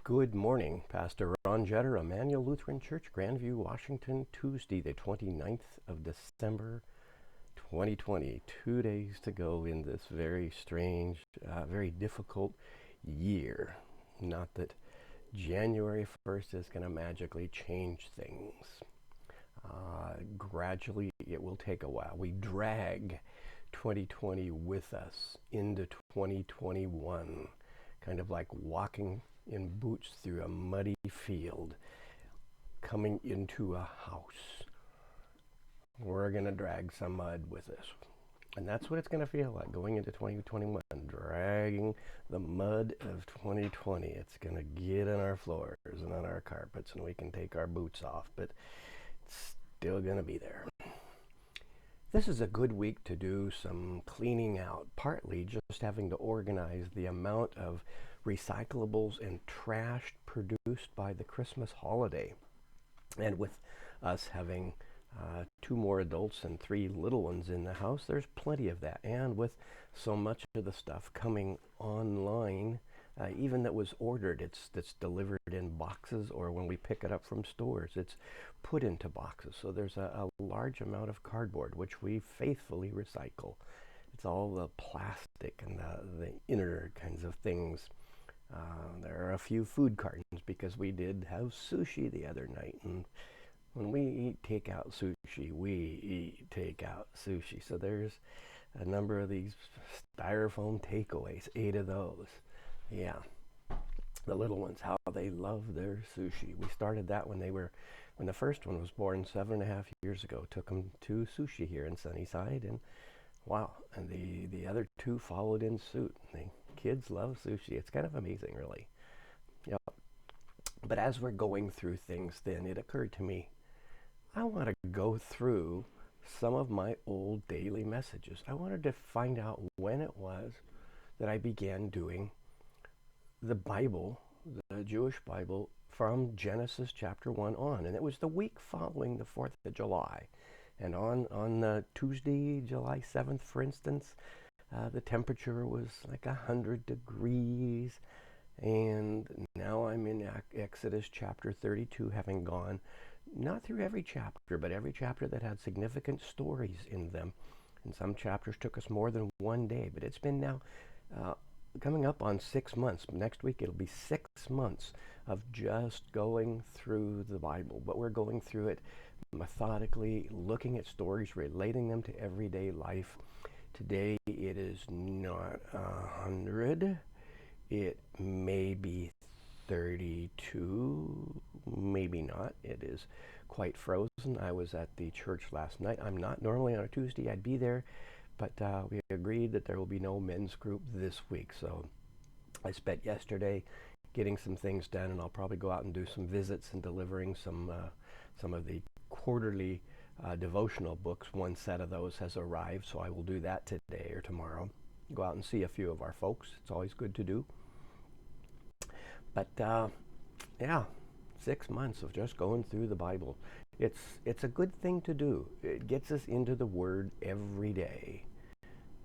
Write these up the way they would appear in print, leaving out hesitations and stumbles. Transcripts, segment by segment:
Good morning, Pastor Ron Jetter, Immanuel Lutheran Church, Grandview, Washington, Tuesday, the 29th of December, 2020. 2 days to go in this very strange, very difficult year. Not that January 1st is going to magically change things. Gradually, it will take a while. We drag 2020 with us into 2021, kind of like walking in boots through a muddy field, coming into a house. We're going to drag some mud with us. And that's what it's going to feel like going into 2021, dragging the mud of 2020. It's going to get on our floors and on our carpets, and we can take our boots off, but it's still going to be there. This is a good week to do some cleaning out, partly just having to organize the amount of recyclables and trash produced by the Christmas holiday. And with us having 2 more adults and 3 little ones in the house, there's plenty of that. And with so much of the stuff coming online, even that was ordered, that's delivered in boxes, or when we pick it up from stores, it's put into boxes. So there's a large amount of cardboard, which we faithfully recycle. It's all the plastic and the inner kinds of things. There are a few food cartons because we did have sushi the other night, and when we eat takeout sushi, we eat takeout sushi. So there's a number of these styrofoam takeaways, 8 of those. Yeah, the little ones, how they love their sushi. We started that when the first one was born 7.5 years ago. Took them to sushi here in Sunnyside, and wow, and the other 2 followed in suit. The kids love sushi. It's kind of amazing, really. Yep. But as we're going through things, then it occurred to me, I want to go through some of my old daily messages. I wanted to find out when it was that I began doing the Bible, the Jewish Bible, from Genesis chapter 1 on. And it was the week following the 4th of July. And on Tuesday, July 7th, for instance, the temperature was like 100 degrees. And now I'm in Exodus chapter 32, having gone not through every chapter, but every chapter that had significant stories in them. And some chapters took us more than 1 day, but it's been now coming up on 6 months. Next week it'll be 6 months of just going through the Bible, but we're going through it methodically, looking at stories, relating them to everyday life. Today it is not 100. It may be 32, maybe not. It is quite frozen. I was at the church last night. I'm not normally on a Tuesday. I'd be there, but we agreed that there will be no men's group this week. So I spent yesterday getting some things done, and I'll probably go out and do some visits and delivering some of the quarterly devotional books. 1 set of those has arrived, so I will do that today or tomorrow. Go out and see a few of our folks. It's always good to do. But yeah, 6 months of just going through the Bible. It's a good thing to do. It gets us into the Word every day.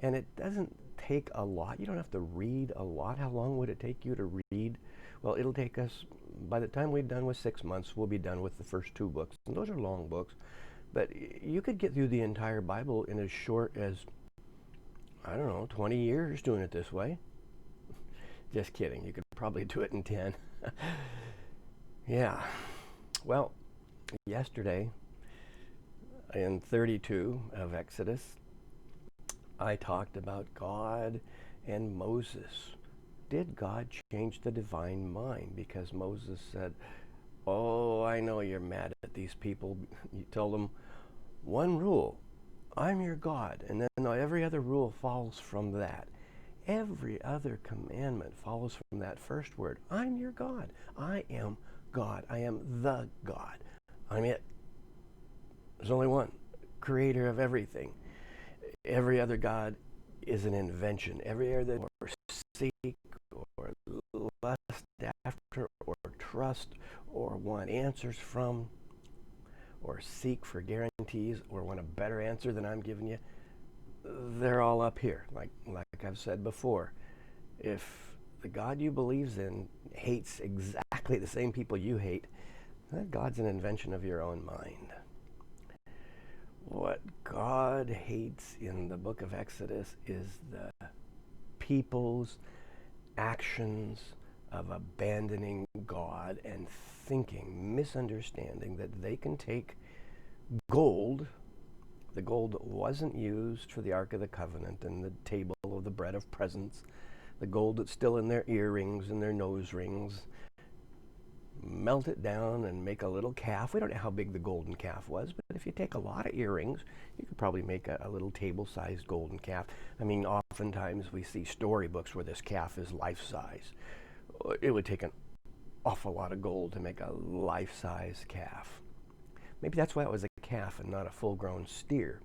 And it doesn't take a lot. You don't have to read a lot. How long would it take you to read? Well, it'll take us, by the time we're done with 6 months, we'll be done with the first 2 books. And those are long books. But you could get through the entire Bible in as short as, 20 years doing it this way. Just kidding. You could probably do it in 10. Yeah. Well, yesterday, in 32 of Exodus, I talked about God and Moses. Did God change the divine mind? Because Moses said, "Oh, I know you're mad at these people." You told them, 1 rule, I'm your God. And then every other rule follows from that. Every other commandment follows from that first word. I'm your God. I am God. I am the God. I'm it. There's only one, creator of everything. Every other God is an invention. Every other or seek or lust after or trust or want answers from or seek for guarantees or want a better answer than I'm giving you, they're all up here. Like I've said before, if the God you believe in hates exactly the same people you hate, that God's an invention of your own mind. What God hates in the book of Exodus is the people's actions of abandoning God and thinking, misunderstanding that they can take gold. The gold that wasn't used for the Ark of the Covenant and the table of the bread of presence, the gold that's still in their earrings and their nose rings, melt it down and make a little calf. We don't know how big the golden calf was, but if you take a lot of earrings, you could probably make a little table-sized golden calf. I mean, oftentimes we see storybooks where this calf is life-size. It would take an awful lot of gold to make a life-size calf. Maybe that's why it was a calf and not a full-grown steer.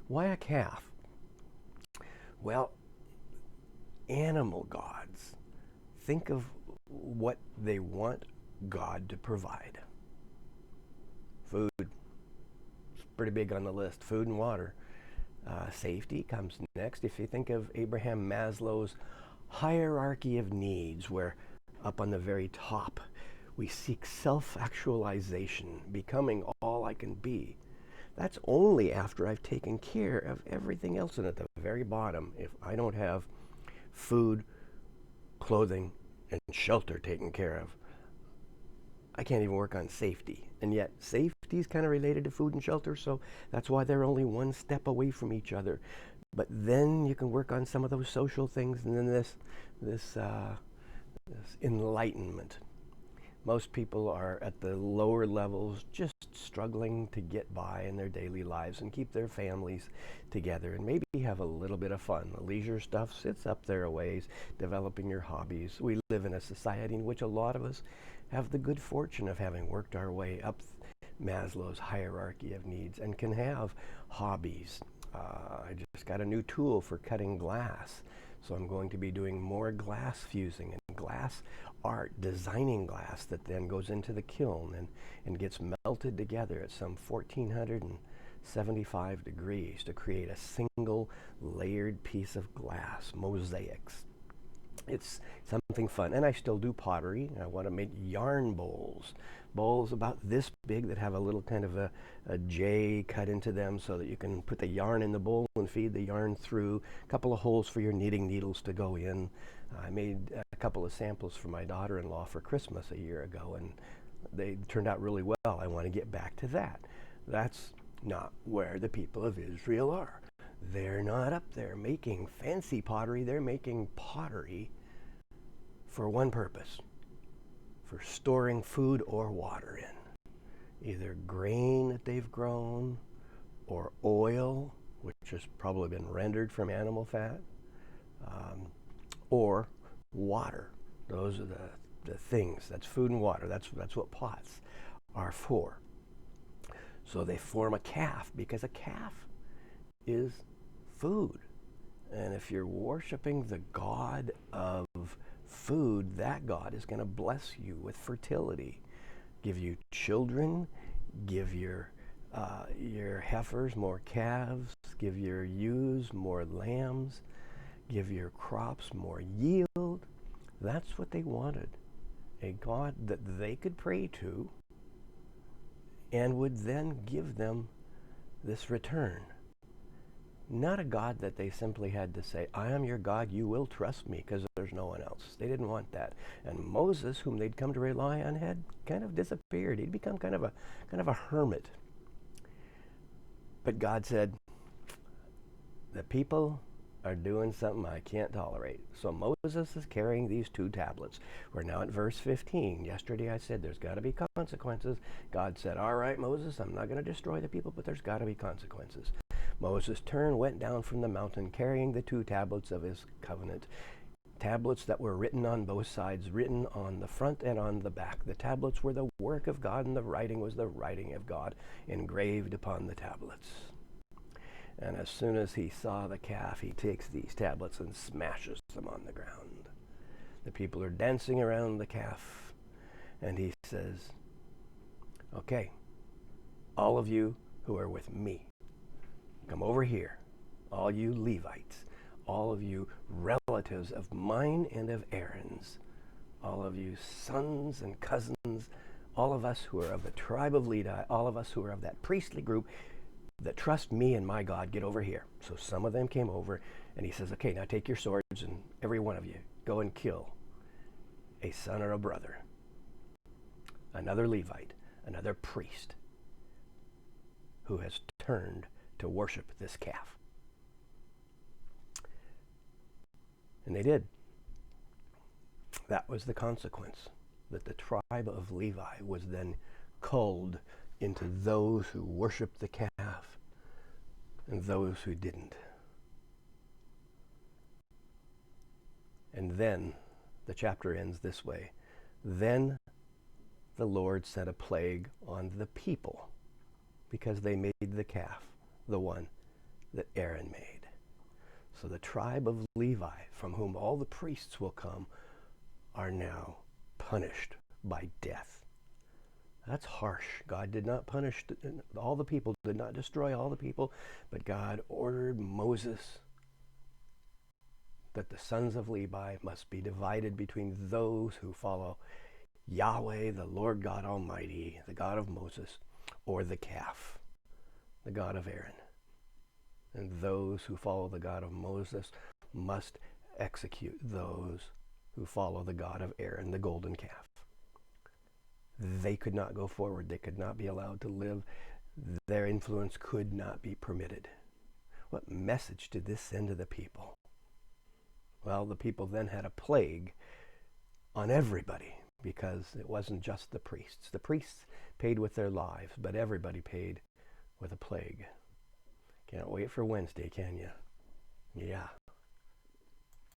Why a calf? Well, animal gods, think of what they want God to provide. Food. It's pretty big on the list. Food and water. Safety comes next. If you think of Abraham Maslow's hierarchy of needs, where up on the very top we seek self-actualization, becoming all I can be. That's only after I've taken care of everything else. And at the very bottom, if I don't have food, clothing, and shelter taken care of, I can't even work on safety. And yet safety is kind of related to food and shelter, so that's why they're only one step away from each other. But then you can work on some of those social things, and then this enlightenment. Most people are at the lower levels just struggling to get by in their daily lives and keep their families together and maybe have a little bit of fun. The leisure stuff sits up there a ways, developing your hobbies. We live in a society in which a lot of us have the good fortune of having worked our way up Maslow's hierarchy of needs and can have hobbies. I just got a new tool for cutting glass. So I'm going to be doing more glass fusing and glass art, designing glass that then goes into the kiln and gets melted together at some 1475 degrees to create a single layered piece of glass, mosaics. It's something fun. And I still do pottery. I want to make yarn bowls. Bowls about this big that have a little kind of a J cut into them so that you can put the yarn in the bowl and feed the yarn through. A couple of holes for your knitting needles to go in. I made a couple of samples for my daughter-in-law for Christmas a year ago, and they turned out really well. I want to get back to that. That's not where the people of Israel are. They're not up there making fancy pottery. They're making pottery for one purpose: for storing food or water in. Either grain that they've grown, or oil, which has probably been rendered from animal fat, or water. Those are the things. That's food and water. That's what pots are for. So they form a calf because a calf is food. And if you're worshiping the God of food, that God is going to bless you with fertility, give you children, give your heifers more calves, give your ewes more lambs, give your crops more yield. That's what they wanted. A God that they could pray to and would then give them this return. Not a God that they simply had to say, I am your God, you will trust me, because there's no one else. They didn't want that. And Moses, whom they'd come to rely on, had kind of disappeared. He'd become kind of a hermit. But God said, the people are doing something I can't tolerate. So Moses is carrying these 2 tablets. We're now at verse 15. Yesterday I said there's got to be consequences. God said, all right, Moses, I'm not going to destroy the people, but there's got to be consequences. Moses turned, went down from the mountain, carrying the 2 tablets of his covenant. Tablets that were written on both sides, written on the front and on the back. The tablets were the work of God, and the writing was the writing of God, engraved upon the tablets. And as soon as he saw the calf, he takes these tablets and smashes them on the ground. The people are dancing around the calf, and he says, okay, all of you who are with me, come over here. All you Levites, all of you relatives of mine and of Aaron's, all of you sons and cousins, all of us who are of the tribe of Levi, all of us who are of that priestly group that trust me and my God, get over here. So some of them came over, and he says, okay, now take your swords, and every one of you, go and kill a son or a brother, another Levite, another priest who has turned to worship this calf. And they did. That was the consequence, that the tribe of Levi was then culled into those who worshiped the calf and those who didn't. And then the chapter ends this way. Then the Lord sent a plague on the people because they made the calf, the one that Aaron made. So the tribe of Levi, from whom all the priests will come, are now punished by death. That's harsh. God did not punish all the people, did not destroy all the people, but God ordered Moses that the sons of Levi must be divided between those who follow Yahweh, the Lord God Almighty, the God of Moses, or the calf, the God of Aaron. And those who follow the God of Moses must execute those who follow the God of Aaron, the golden calf. They could not go forward. They could not be allowed to live. Their influence could not be permitted. What message did this send to the people? Well, the people then had a plague on everybody, because it wasn't just the priests. The priests paid with their lives, but everybody paid with a plague. Can't wait for Wednesday, can you? Yeah.